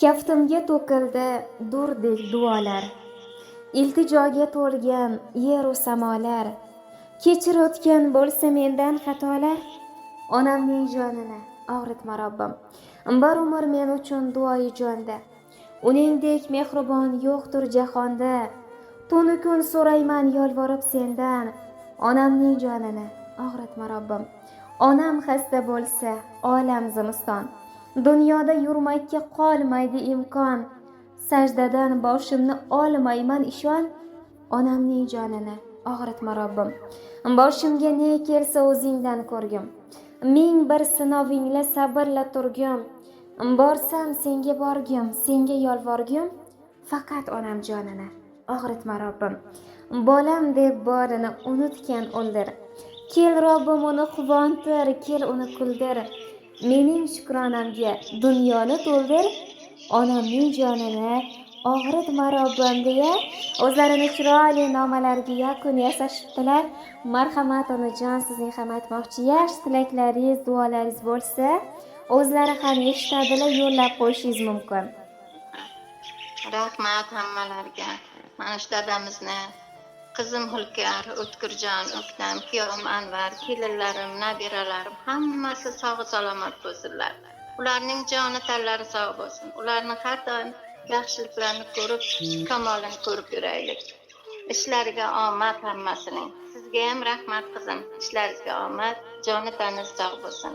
Kaftimga to'kildi durdek duolar, iltijoga to'lgan yer u samolar. Kechir o'tgan bo'lsa mendan xatolar, onamning jonini og'ritma Robbim. Bir umr men uchun duoyi jonda, uningdek mehribon yo'qdir jahonda. Tunu kun so'rayman yolvorib sendan, onamning jonini og'ritma Robbim. Onam xasta bo'lsa olam zimiston, dunyoda yurmakka qolmaydi imkon. Sajdadan boshimni olmayman ishon, onamning jonini og'ritma Robbim. Boshimga ne kelsa o'zingdan ko'rgim, ming bir sinovingla sabrla turgim. Borsam senga borgim, senga yolvorgim, faqat onam jonini og'ritma Robbim. Bolam deb borini unutgan o'ldir, kel Robbim uni quvontir, kel uni kuldir. Mening shukronamga dunyoni to'ldir, onamning jonini og'ritma Robbim deya o'zlarini chiroyli nomalarga yakun yasashibdilar. Marhamat onajon, sizning ham aytmoqchi yaxshi tilaklaringiz, duolaringiz bo'lsa, o'zlari ham eshitadilar, yo'llab qo'yishingiz mumkin. Rahmat hammalarga. Mana shu dadamizni qizim Hulkar, O'tkirjon, O'ktam, kuyovim Anvar, kelinlarim, nabiralarim hammasi sog' salomat bo'lsinlar. Ularning joni tanlari sog' bo'lsin. Ularning har doim yaxshiliklarini ko'rib, kamolini ko'rib yuraylik. Ishlariga omad hammasining. Sizga ham rahmat qizim. Ishlaringizga omad, joni tanasi sog' bo'lsin.